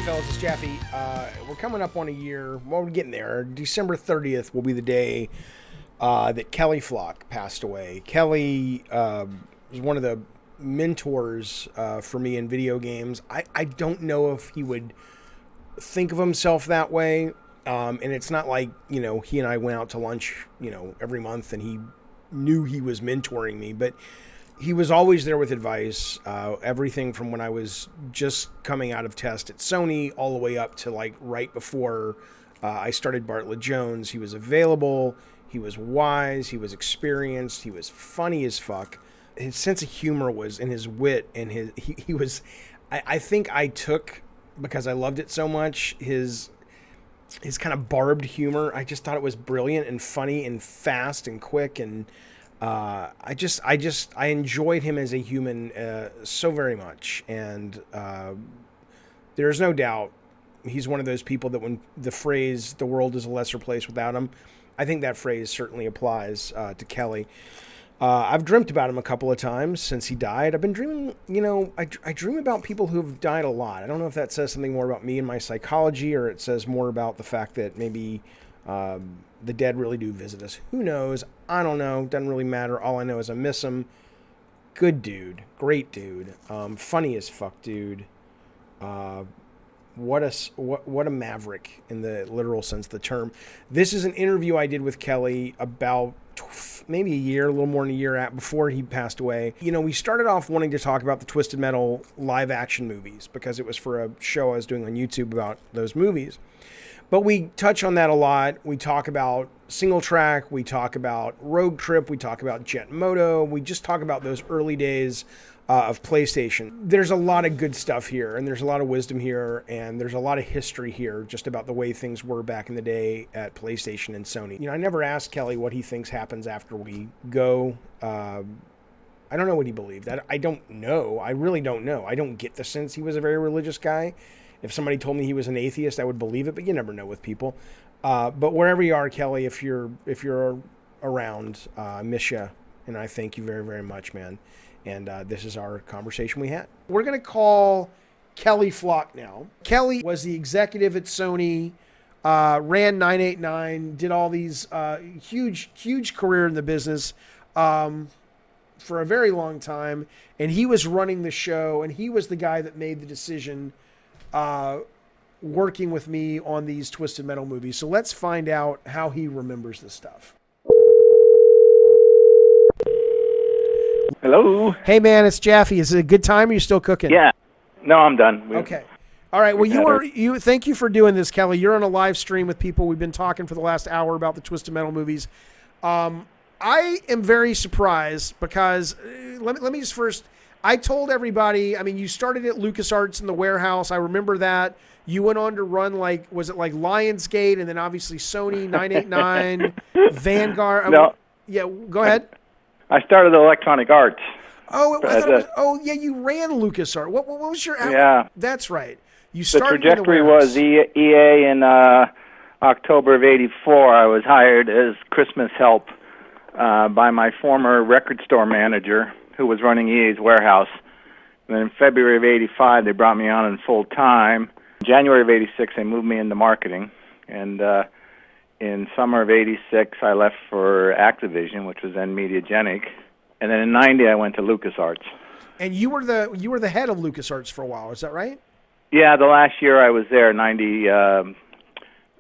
fellas, it's Jaffe. We're coming up on a year. Well, we're getting there. December 30th will be the day that Kelly Flock passed away. Kelly was one of the mentors for me in video games. I don't know if he would think of himself that way. And it's not like, he and I went out to lunch, every month and he knew he was mentoring me. But he was always there with advice, everything from when I was just coming out of test at Sony all the way up to like right before I started Bartlett Jones. He was available, he was wise, he was experienced, he was funny as fuck. His sense of humor was, and his wit, and he was, I think I took, because I loved it so much, his kind of barbed humor. I just thought it was brilliant and funny and fast and quick, and I enjoyed him as a human so very much, and there's no doubt he's one of those people that when the phrase "the world is a lesser place without him," I think that phrase certainly applies to Kelly. I've dreamt about him a couple of times since he died. I've been dreaming, I dream about people who have died a lot. I don't know if that says something more about me and my psychology, or it says more about the fact that maybe the dead really do visit us. Who knows? I don't know. Doesn't really matter. All I know is I miss him. Good dude. Great dude. Funny as fuck dude. What a maverick in the literal sense of the term. This is an interview I did with Kelly about maybe a little more than a year before he passed away. We started off wanting to talk about the Twisted Metal live action movies because it was for a show I was doing on YouTube about those movies. But we touch on that a lot. We talk about Single Track. We talk about Road Trip. We talk about Jet Moto. We just talk about those early days of PlayStation. There's a lot of good stuff here, and there's a lot of wisdom here, and there's a lot of history here just about the way things were back in the day at PlayStation and Sony. I never asked Kelly what he thinks happens after we go. I don't know what he believed. I don't know. I really don't know. I don't get the sense he was a very religious guy. If somebody told me he was an atheist, I would believe it, but you never know with people. But wherever you are, Kelly, if you're around, I miss you, and I thank you very, very much, man. And this is our conversation we had. We're going to call Kelly Flock now. Kelly was the executive at Sony, ran 989, did all these huge career in the business for a very long time, and he was running the show, and he was the guy that made the decision working with me on these Twisted Metal movies. So let's find out how he remembers this stuff. Hello. Hey man, it's Jaffe. Is it a good time? Or are you still cooking? Yeah. No, I'm done. Okay. All right. Well, you thank you for doing this, Kelly. You're on a live stream with people. We've been talking for the last hour about the Twisted Metal movies. I am very surprised because let me just first. I told everybody, you started at LucasArts in the warehouse. I remember that. You went on to run was it like Lionsgate and then obviously Sony 989, Vanguard? No. Yeah, go ahead. I started Electronic Arts. Oh, yeah, you ran LucasArts. What was your... Yeah. That's right. You The started trajectory was EA in October of 84. I was hired as Christmas help by my former record store manager, who was running EA's warehouse. And then in February of 85, they brought me on in full time. In January of 86, they moved me into marketing. And in summer of 86, I left for Activision, which was then Mediagenic. And then in 90, I went to LucasArts. And you were the head of LucasArts for a while, is that right? Yeah, the last year I was there, 90,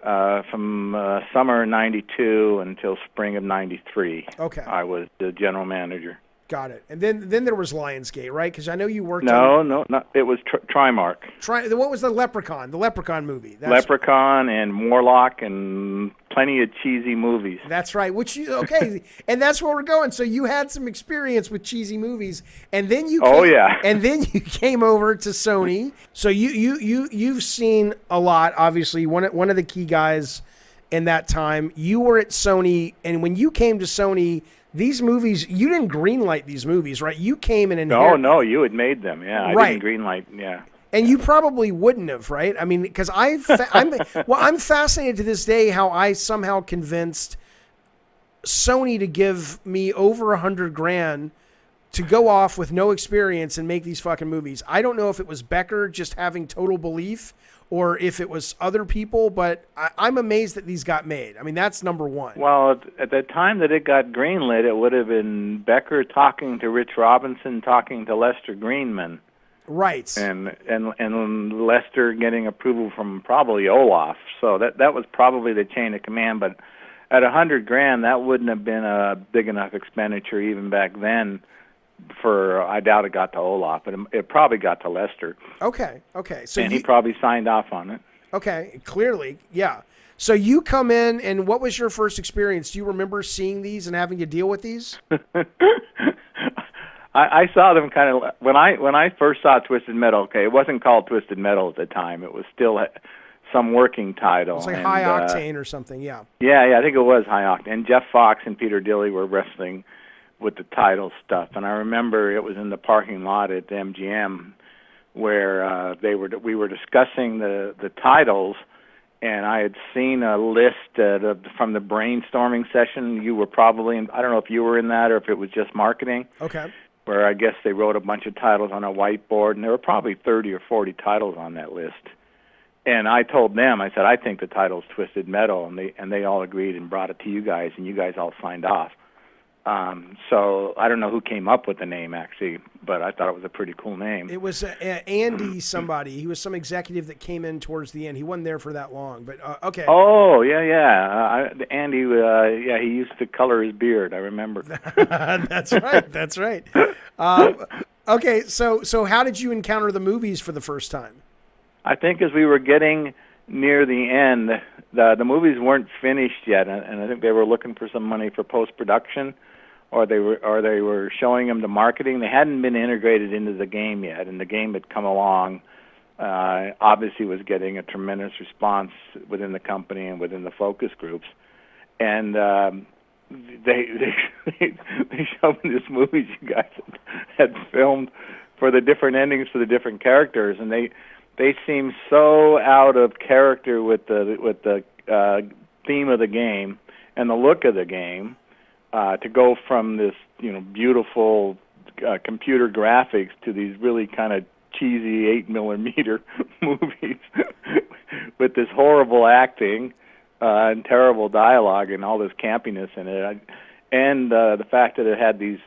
from summer 92 until spring of 93. Okay. I was the general manager. Got it. And then there was Lionsgate, right? Because I know you worked No, it was Trimark. What was the Leprechaun movie? Leprechaun and Warhawk and plenty of cheesy movies. That's right. Okay, and that's where we're going. So you had some experience with cheesy movies, and then and then you came over to Sony. So you've seen a lot. Obviously, one of the key guys in that time. You were at Sony, and when you came to Sony, these movies, you didn't greenlight these movies, right? You came in and No, you had made them. Yeah, right. I didn't greenlight. Yeah. And you probably wouldn't have, right? Because I'm fascinated to this day how I somehow convinced Sony to give me over $100,000 to go off with no experience and make these fucking movies. I don't know if it was Becker just having total belief or if it was other people, but I'm amazed that these got made. I mean, that's number one. Well, at the time that it got greenlit, it would have been Becker talking to Rich Robinson, talking to Lester Greenman. Right. And Lester getting approval from probably Olaf. So that was probably the chain of command. But at $100,000, that wouldn't have been a big enough expenditure even back then. I doubt it got to Olaf, but it probably got to Lester. Okay. So he probably signed off on it. Okay, clearly, yeah. So you come in, and what was your first experience? Do you remember seeing these and having to deal with these? I saw them kind of when I first saw Twisted Metal. Okay, it wasn't called Twisted Metal at the time. It was still some working title. It was like High Octane or something. Yeah. Yeah, I think it was High Octane. And Jeff Fox and Peter Dilley were wrestling with the title stuff, and I remember it was in the parking lot at MGM where we were discussing the titles, and I had seen a list from the brainstorming session. You were probably in, I don't know if you were in that or if it was just marketing. Okay. Where I guess they wrote a bunch of titles on a whiteboard, and there were probably 30 or 40 titles on that list. And I told them, I said, I think the title's Twisted Metal, and they all agreed and brought it to you guys, and you guys all signed off. So I don't know who came up with the name, actually, but I thought it was a pretty cool name. It was Andy somebody. He was some executive that came in towards the end. He wasn't there for that long, but okay. Oh, yeah. Andy, he used to color his beard, I remember. That's right. Okay, so how did you encounter the movies for the first time? I think as we were getting near the end, the movies weren't finished yet, and I think they were looking for some money for post-production, or they were showing them the marketing. They hadn't been integrated into the game yet, and the game had come along. Obviously, was getting a tremendous response within the company and within the focus groups, and they showed me this movies you guys had filmed for the different endings for the different characters, and they seem so out of character with the theme of the game and the look of the game, to go from this beautiful computer graphics to these really kind of cheesy 8mm movies with this horrible acting and terrible dialogue and all this campiness in it, and the fact that it had these.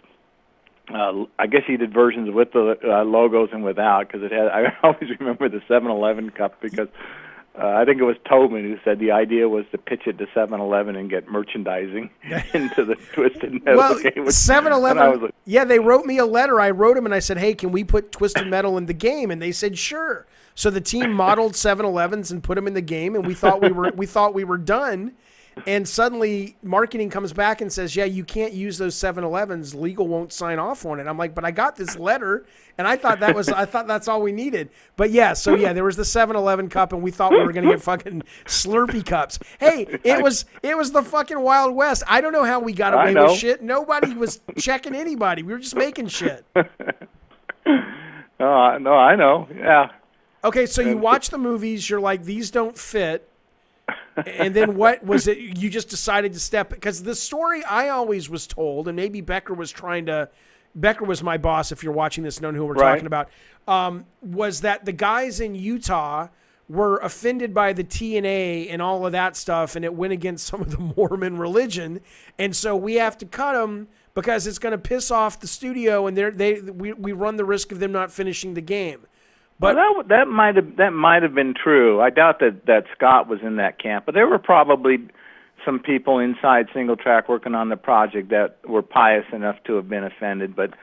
I guess he did versions with the logos and without, because it had. I always remember the 7-Eleven cup because I think it was Tobin who said the idea was to pitch it to 7-Eleven and get merchandising into the Twisted Metal game. 7-Eleven. Yeah, they wrote me a letter. I wrote them and I said, "Hey, can we put Twisted Metal in the game?" And they said, "Sure." So the team modeled 7-Elevens and put them in the game, and we thought we were done. And suddenly marketing comes back and says, yeah, you can't use those 7-Elevens. Legal won't sign off on it. I'm like, but I got this letter, and I thought that's all we needed. But there was the 7-Eleven cup, and we thought we were going to get fucking Slurpee cups. Hey, it was the fucking Wild West. I don't know how we got away with shit. Nobody was checking anybody. We were just making shit. No, I know. Yeah. Okay, so you watch the movies. You're like, these don't fit. And then what was it? You just decided to step, because the story I always was told, and maybe Becker was my boss, if you're watching this, knowing who we're talking about, was that the guys in Utah were offended by the TNA and all of that stuff, and it went against some of the Mormon religion, and so we have to cut them because it's going to piss off the studio, and we run the risk of them not finishing the game. But that might have been true. I doubt that Scott was in that camp, but there were probably some people inside Single Track working on the project that were pious enough to have been offended. But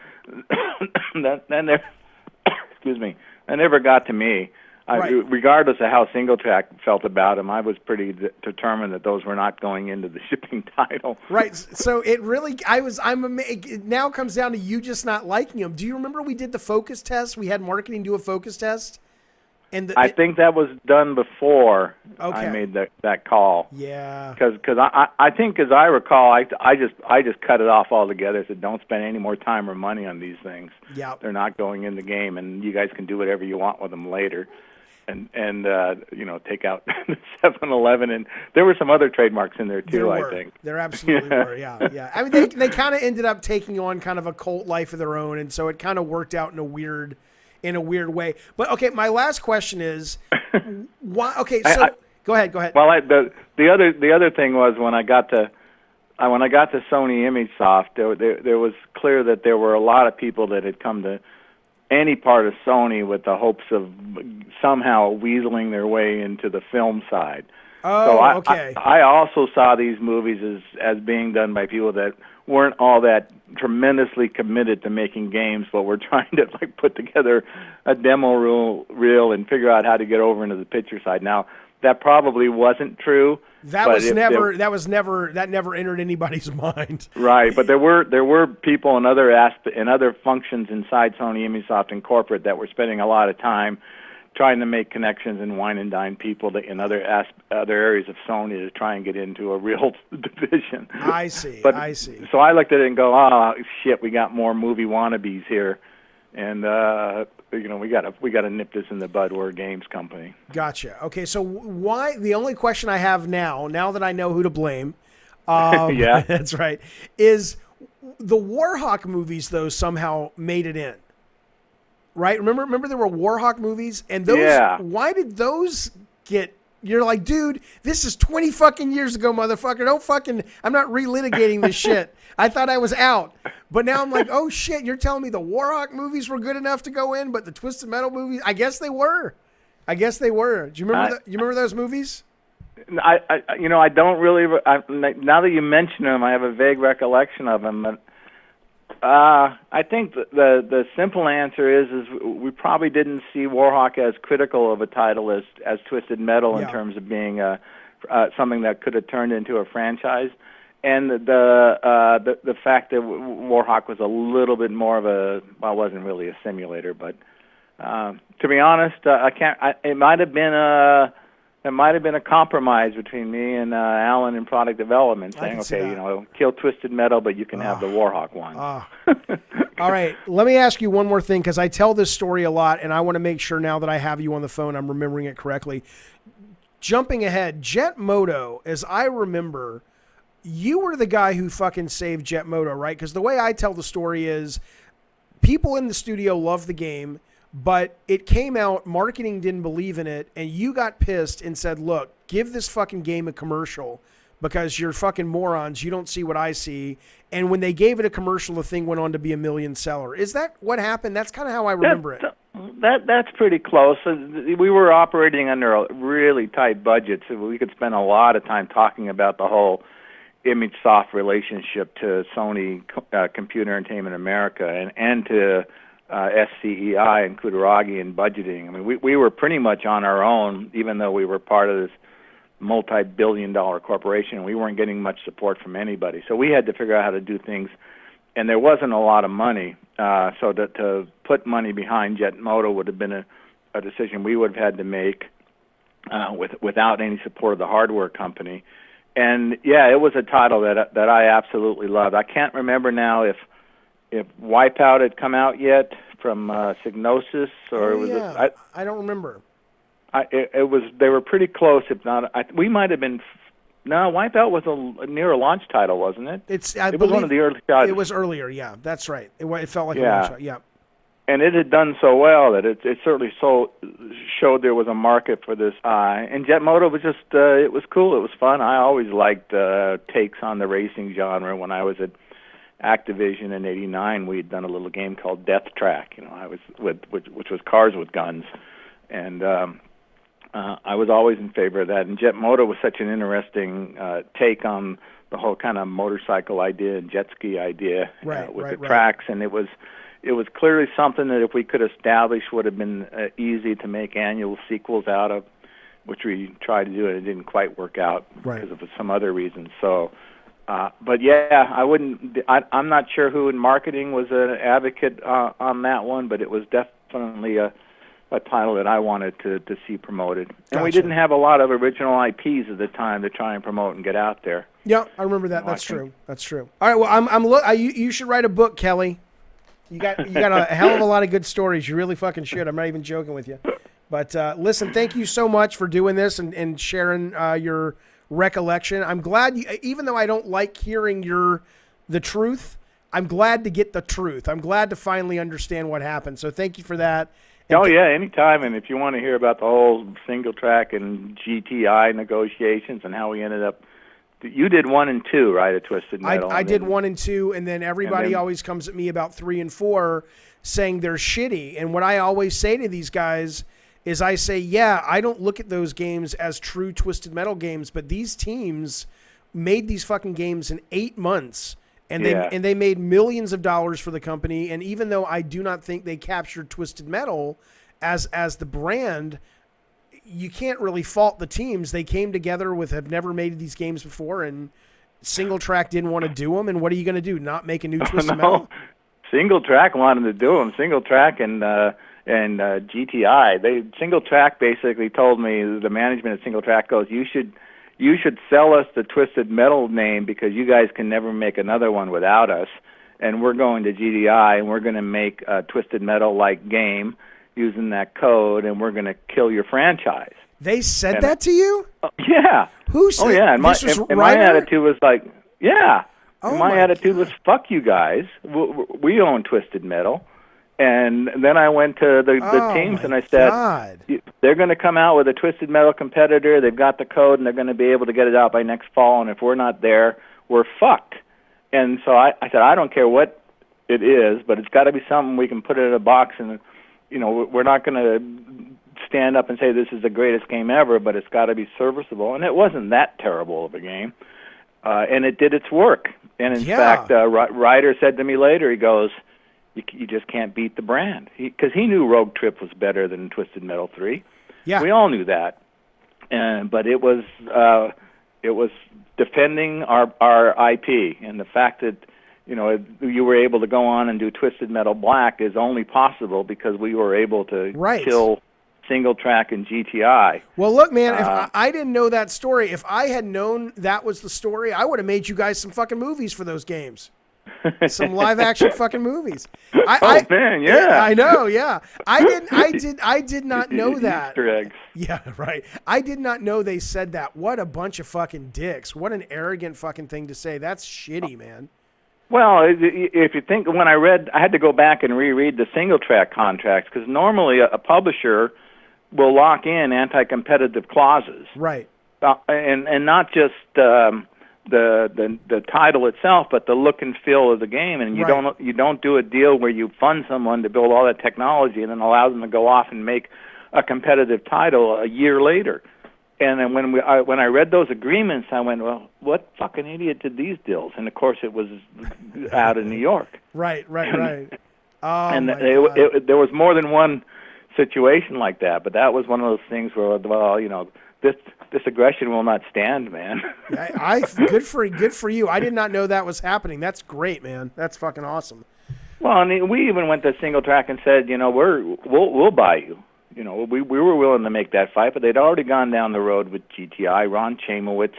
excuse me, that never got to me. Regardless of how Single Track felt about him, I was pretty determined that those were not going into the shipping title. Right. So it really, it now comes down to you just not liking him. Do you remember we did the focus test? We had marketing do a focus test. And I think that was done before I made that call. Yeah. Because I think, as I recall, I just cut it off altogether. Said, don't spend any more time or money on these things. Yeah. They're not going in the game, and you guys can do whatever you want with them later. and take out the 7-Eleven, and there were some other trademarks in there too. I think there absolutely were. Yeah. I mean, they kind of ended up taking on kind of a cult life of their own, and so it kind of worked out in a weird way. But okay, my last question is, why? Okay, so go ahead. Well, the other thing was when I got to Sony ImageSoft, there was clear that there were a lot of people that had come to any part of Sony with the hopes of somehow weaseling their way into the film side. Oh, so okay. I also saw these movies as being done by people that weren't all that tremendously committed to making games, but were trying to put together a demo reel and figure out how to get over into the picture side. Now, that probably wasn't true. That never entered anybody's mind. Right, but there were people in other functions inside Sony ImageSoft and corporate that were spending a lot of time trying to make connections and wine and dine people in other areas of Sony to try and get into a real division. I see. So I looked at it and go, oh shit, we got more movie wannabes here, and we got to nip this in the bud. We're a games company. Gotcha. Okay, so why? The only question I have now that I know who to blame, yeah, that's right, is the Warhawk movies though somehow made it in. Right? Remember there were Warhawk movies, and those. Yeah. Why did those get? You're like, dude, this is 20 fucking years ago, motherfucker. I'm not relitigating this shit. I thought I was out, but now I'm like, oh shit, you're telling me the Warhawk movies were good enough to go in, but the Twisted Metal movies, I guess they were. Do you remember? You remember those movies? I don't really. Now that you mention them, I have a vague recollection of them, but. I think the simple answer is we probably didn't see Warhawk as critical of a title as Twisted Metal in terms of being something that could have turned into a franchise, and the fact that Warhawk was a little bit more of it wasn't really a simulator, but to be honest, it might have been a compromise between me and Alan in product development, saying, okay, kill Twisted Metal, but you can have the Warhawk one. All right, let me ask you one more thing, because I tell this story a lot, and I want to make sure now that I have you on the phone, I'm remembering it correctly. Jumping ahead, Jet Moto, as I remember, you were the guy who fucking saved Jet Moto, right? Because the way I tell the story is people in the studio loved the game, but it came out, marketing didn't believe in it, and you got pissed and said, look, give this fucking game a commercial because you're fucking morons. You don't see what I see. And when they gave it a commercial, the thing went on to be a million seller. Is that what happened? That's kind of how I remember it. That's pretty close. We were operating under a really tight budget, so we could spend a lot of time talking about the whole ImageSoft relationship to Sony Computer Entertainment America and to SCEI and Kutaragi and budgeting. I mean, we were pretty much on our own, even though we were part of this multi-billion-dollar corporation. We weren't getting much support from anybody. So we had to figure out how to do things, and there wasn't a lot of money. So to put money behind Jet Moto would have been a decision we would have had to make without any support of the hardware company. And, yeah, it was a title that I absolutely loved. I can't remember now if Wipeout had come out yet from Psygnosis, or I don't remember. It was. They were pretty close, if not. We might have been. No, Wipeout was near a launch title, wasn't it? It was one of the early titles. It was earlier. Yeah, that's right. It felt like a launch title. Yeah. And it had done so well that it certainly showed there was a market for this. And Jet Moto was just. It was cool. It was fun. I always liked takes on the racing genre. When I was at Activision in '89, we had done a little game called Death Track. I was which was cars with guns, and I was always in favor of that. And Jet Moto was such an interesting take on the whole kind of motorcycle idea and jet ski idea with the tracks, and it was clearly something that if we could establish would have been easy to make annual sequels out of, which we tried to do, and it didn't quite work out because of some other reasons. So. But yeah, I'm not sure who in marketing was an advocate on that one, but it was definitely a title that I wanted to see promoted. And Gotcha. We didn't have a lot of original IPs at the time to try and promote and get out there. Yeah, I remember that. That's true. That's true. All right, well, you should write a book, Kelly. You got a hell of a lot of good stories. You really fucking should. I'm not even joking with you. But listen, thank you so much for doing this and sharing your recollection. I'm glad, even though I don't like hearing the truth, I'm glad to get the truth. I'm glad to finally understand what happened. So thank you for that. Oh, yeah, anytime. And if you want to hear about the whole single track and GTI negotiations and how we ended up, you did 1 and 2, right, at Twisted Metal? I did 1 and 2, and then everybody always comes at me about 3 and 4 saying they're shitty. And what I always say to these guys is I say, yeah, I don't look at those games as true Twisted Metal games, but these teams made these fucking games in 8 months. And they made millions of dollars for the company. And even though I do not think they captured Twisted Metal as the brand, you can't really fault the teams. They came together have never made these games before, and Single Track didn't want to do them. And what are you going to do? Not make a new Twisted Metal? Single Track wanted to do them. Single Track and GTI. Single Track basically told me, the management at Single Track goes, you should sell us the Twisted Metal name because you guys can never make another one without us. And we're going to GDI, and we're going to make a Twisted Metal-like game using that code, and we're going to kill your franchise. They said that to you? Yeah. Who said? Oh, yeah. And my attitude was like, yeah. Oh, my attitude was, fuck you guys. We own Twisted Metal. And then I went to the teams and I said, they're going to come out with a Twisted Metal competitor. They've got the code, and they're going to be able to get it out by next fall. And if we're not there, we're fucked. And so I said, I don't care what it is, but it's got to be something we can put it in a box. And, we're not going to stand up and say this is the greatest game ever, but it's got to be serviceable. And it wasn't that terrible of a game. And it did its work. And in fact, Ryder said to me later, he goes, you just can't beat the brand. Because he knew Rogue Trip was better than Twisted Metal 3. Yeah. We all knew that. But it was defending our IP. And the fact that, you were able to go on and do Twisted Metal Black is only possible because we were able to kill Single Track and GTI. Well, look, man, if I didn't know that story, if I had known that was the story, I would have made you guys some fucking movies for those games. Some live action fucking movies. Man, yeah. I know, yeah. I did not know that. Easter eggs. Yeah, right. I did not know they said that. What a bunch of fucking dicks. What an arrogant fucking thing to say. That's shitty, man. Well, if you think, when I had to go back and reread the Single Track contracts, because normally a publisher will lock in anti-competitive clauses. Right. And not just the title itself, but the look and feel of the game. And you don't do a deal where you fund someone to build all that technology and then allow them to go off and make a competitive title a year later. And then when I read those agreements, I went, well, what fucking idiot did these deals? And of course, it was out in New York. Right. And there was more than one situation like that, but that was one of those things where, well, this aggression will not stand, man. Good for you. I did not know that was happening. That's great, man. That's fucking awesome. Well, I mean, we even went to Single Track and said, we'll buy you. We were willing to make that fight, but they'd already gone down the road with GTI. Ron Chamowitz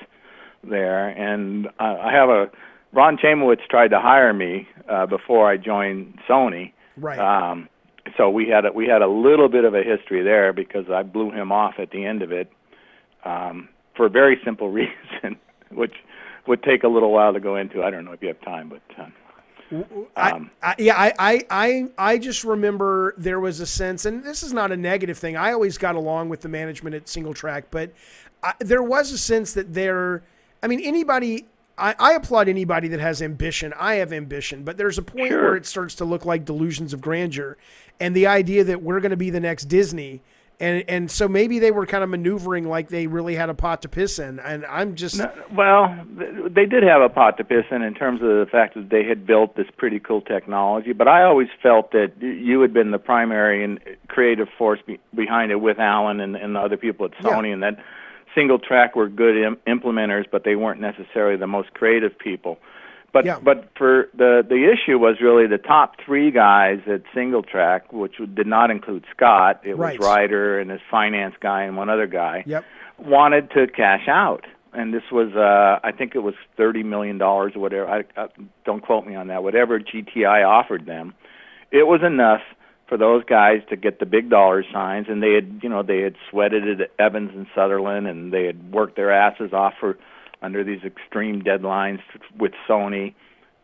there, and Ron Chamowitz tried to hire me before I joined Sony. Right. So we had a little bit of a history there because I blew him off at the end of it for a very simple reason, which would take a little while to go into. I don't know if you have time, but. I just remember there was a sense, and this is not a negative thing. I always got along with the management at Single Track, but there was a sense that I applaud anybody that has ambition. I have ambition, but there's a point where it starts to look like delusions of grandeur, and the idea that we're going to be the next Disney. And so maybe they were kind of maneuvering like they really had a pot to piss in. And I'm just... Well, they did have a pot to piss in terms of the fact that they had built this pretty cool technology. But I always felt that you had been the primary and creative force behind it with Alan and the other people at Sony, and that Single Track were good implementers, but they weren't necessarily the most creative people. But for the issue was really the top three guys at Single Track, which did not include Scott. It was Ryder and his finance guy and one other guy, wanted to cash out. And this was, I think it was $30 million or whatever. Don't quote me on that. Whatever GTI offered them, it was enough for those guys to get the big dollar signs, and they had sweated it at Evans and Sutherland, and they had worked their asses off under these extreme deadlines with Sony,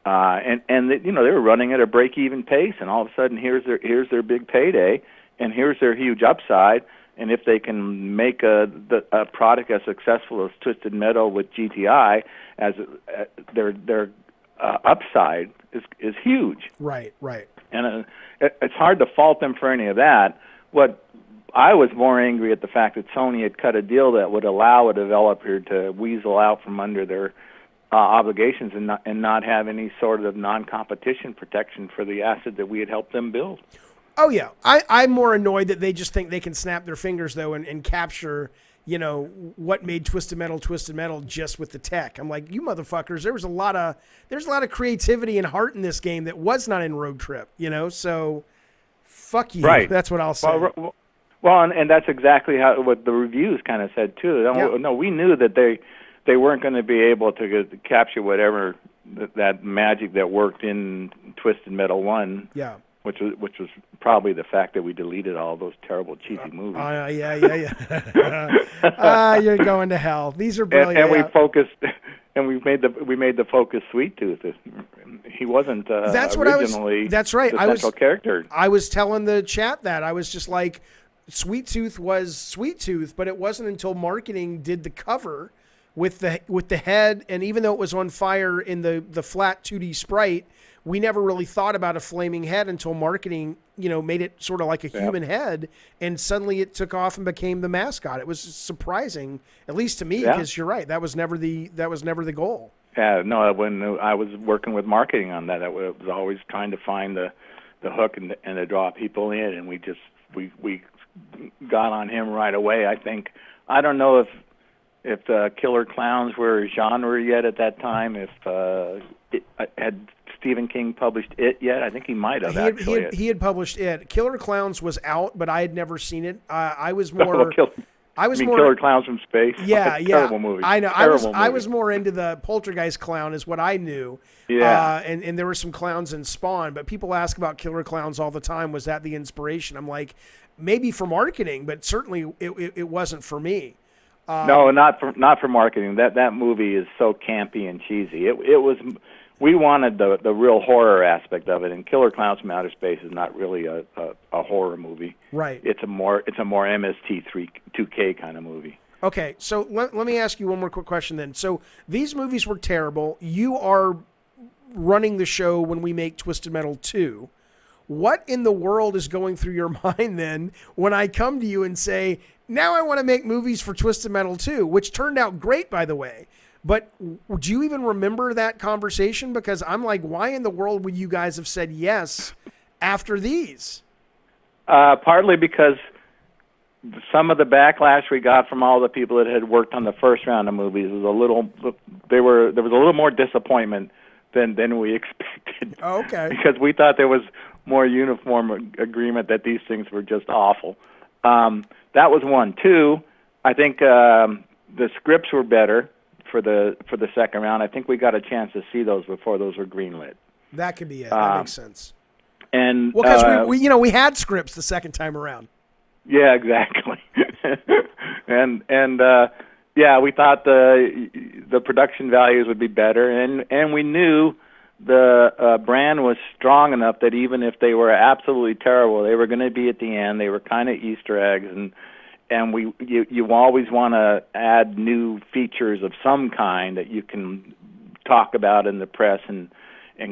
and they were running at a break-even pace, and all of a sudden here's their big payday, and here's their huge upside, and if they can make a product as successful as Twisted Metal with GTI, as their upside is huge. Right. And it's hard to fault them for any of that. What I was more angry at the fact that Sony had cut a deal that would allow a developer to weasel out from under their obligations and not have any sort of non-competition protection for the asset that we had helped them build. Oh, yeah. I'm more annoyed that they just think they can snap their fingers, though, and capture, what made Twisted Metal just with the tech. I'm like, you motherfuckers, there's a lot of creativity and heart in this game that was not in Road Trip, so fuck you. Right. That's what I'll say. Well, and that's exactly what the reviews kind of said, too. No, we knew that they weren't going to be able to capture whatever that magic that worked in Twisted Metal 1. Yeah. Which was probably the fact that we deleted all those terrible cheesy movies. Yeah. You're going to hell. These are brilliant. And we focused, and we made the focus Sweet Tooth. He wasn't that's originally. That's right. The central character. I was telling the chat that I was just like, Sweet Tooth was Sweet Tooth, but it wasn't until marketing did the cover with the head, and even though it was on fire in the flat 2D sprite, we never really thought about a flaming head until marketing, made it sort of like a human head, and suddenly it took off and became the mascot. It was surprising, at least to me, because you're right, that was never the goal. Yeah, no, when I was working with marketing on that, I was always trying to find the hook and to draw people in, and we got on him right away. I don't know if the Killer Clowns were a genre yet at that time, if had Stephen King published it yet? I think he might have, actually. He had published it. Killer Clowns was out, but I had never seen it. I was more... Killer Clowns from Space? Yeah. Terrible movie. I know. Terrible I was more into the Poltergeist clown is what I knew. Yeah. And there were some clowns in Spawn, but people ask about Killer Clowns all the time. Was that the inspiration? I'm like, maybe for marketing, but certainly it wasn't for me. No, not for marketing. That movie is so campy and cheesy. It was. We wanted the real horror aspect of it, and Killer Clowns from Outer Space is not really a horror movie. Right. It's a more MST2K kind of movie. Okay, so let me ask you one more quick question then. So these movies were terrible. You are running the show when we make Twisted Metal 2. What in the world is going through your mind then when I come to you and say, now I want to make movies for Twisted Metal 2, which turned out great, by the way. But do you even remember that conversation? Because I'm like, why in the world would you guys have said yes after these? Partly because some of the backlash we got from all the people that had worked on the first round of movies was there was a little more disappointment than we expected. Oh, okay. Because we thought there was more uniform agreement that these things were just awful. That was one. Two, I think the scripts were better for the second round. I think we got a chance to see those before those were greenlit. That could be it. That makes sense. And because we had scripts the second time around. Yeah, exactly. and we thought the production values would be better, and we knew the brand was strong enough that even if they were absolutely terrible, they were going to be at the end. They were kind of Easter eggs, and you always want to add new features of some kind that you can talk about in the press and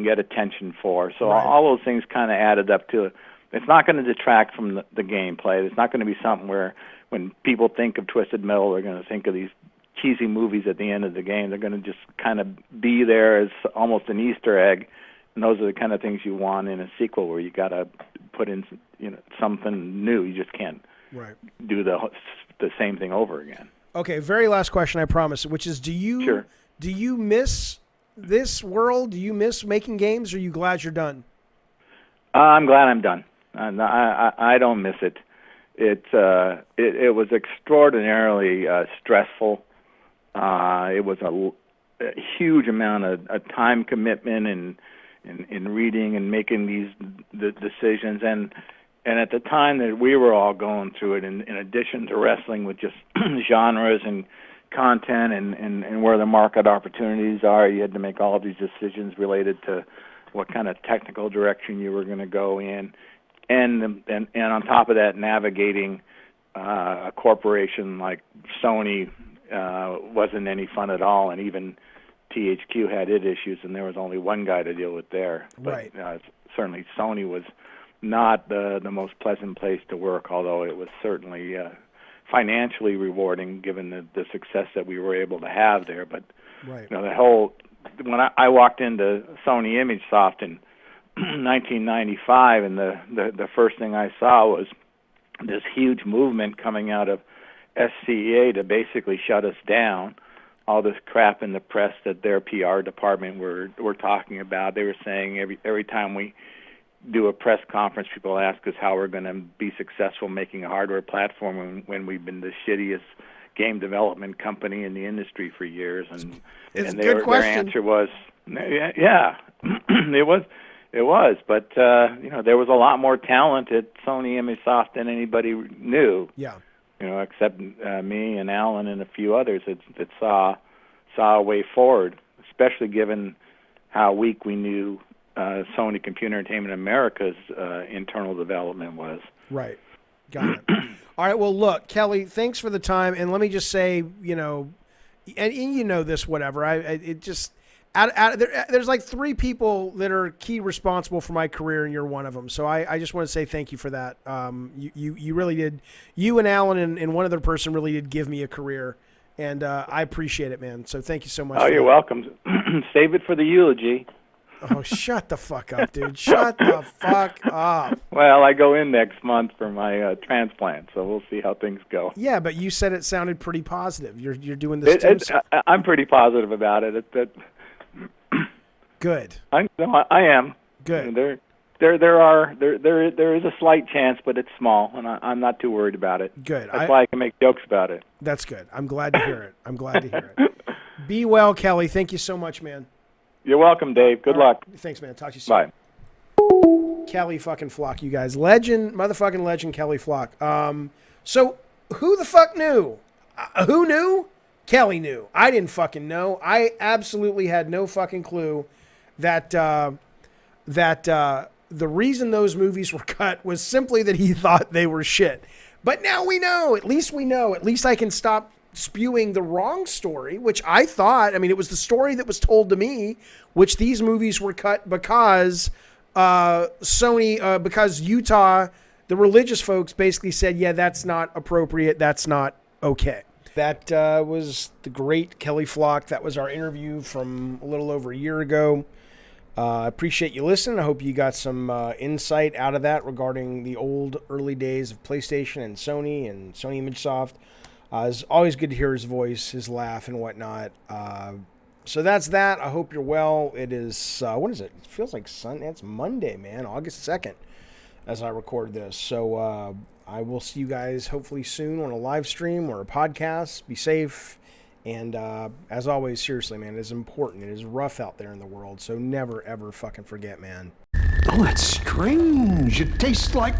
get attention for. So right. All those things kind of added up to it. It's not going to detract from the gameplay. It's not going to be something where when people think of Twisted Metal, they're going to think of these cheesy movies at the end of the game. They're going to just kind of be there as almost an Easter egg, and those are the kind of things you want in a sequel where you got to put in something new. You just can't do the same thing over again. Okay, very last question, I promise, which is do you miss this world? Do you miss making games, or are you glad you're done? I'm glad I'm done. I don't miss it. It was extraordinarily stressful. It was a huge amount of time commitment in reading and making the decisions, And at the time that we were all going through it, in addition to wrestling with just genres and content and where the market opportunities are, you had to make all these decisions related to what kind of technical direction you were going to go in, and on top of that, navigating a corporation like Sony wasn't any fun at all, and even THQ had its issues, and there was only one guy to deal with there. But right. Certainly Sony was not the most pleasant place to work, although it was certainly financially rewarding given the success that we were able to have there. But right. the whole, when I walked into Sony ImageSoft in 1995, and the first thing I saw was this huge movement coming out of SCEA to basically shut us down. All this crap in the press that their PR department were talking about. They were saying every time we do a press conference, people ask us how we're going to be successful making a hardware platform when we've been the shittiest game development company in the industry for years. And their answer was, yeah, it was. But there was a lot more talent at Sony ImageSoft than anybody knew. Yeah. Except me and Alan and a few others that saw a way forward, especially given how weak we knew Sony Computer Entertainment America's internal development was. Right. Got it. All right. Well, look, Kelly, thanks for the time. And let me just say, and you know this, whatever. There's like 3 people that are key responsible for my career, and you're one of them. So I just want to say thank you for that. You really did. You and Alan and one other person really did give me a career, and I appreciate it, man. So thank you so much. Oh, you're welcome. Save it for the eulogy. Oh, shut the fuck up, dude. Shut the fuck up. Well, I go in next month for my transplant, so we'll see how things go. Yeah, but you said it sounded pretty positive. You're doing this. I'm pretty positive about it. Good. I am. Good. There is a slight chance, but it's small, and I'm not too worried about it. Good. That's why I can make jokes about it. That's good. I'm glad to hear it. Be well, Kelly. Thank you so much, man. You're welcome, Dave. Good luck. Thanks, man. Talk to you soon. Bye. Kelly fucking Flock, you guys. Motherfucking legend, Kelly Flock. So who the fuck knew? Who knew? Kelly knew. I didn't fucking know. I absolutely had no fucking clue that the reason those movies were cut was simply that he thought they were shit. But now we know. At least we know. At least I can stop spewing the wrong story, which I thought, it was the story that was told to me, which these movies were cut because Sony, because Utah, the religious folks basically said, yeah, that's not appropriate. That's not okay. That was the great Kelly Flock. That was our interview from a little over a year ago. I appreciate you listening. I hope you got some insight out of that regarding the old early days of PlayStation and Sony ImageSoft. It's always good to hear his voice, his laugh, and whatnot. So that's that. I hope you're well. It is, what is it? It feels like Sunday. It's Monday, man, August 2nd, as I record this. So I will see you guys hopefully soon on a live stream or a podcast. Be safe. And as always, seriously, man, it is important. It is rough out there in the world. So never, ever fucking forget, man. Oh, that's strange. It tastes like...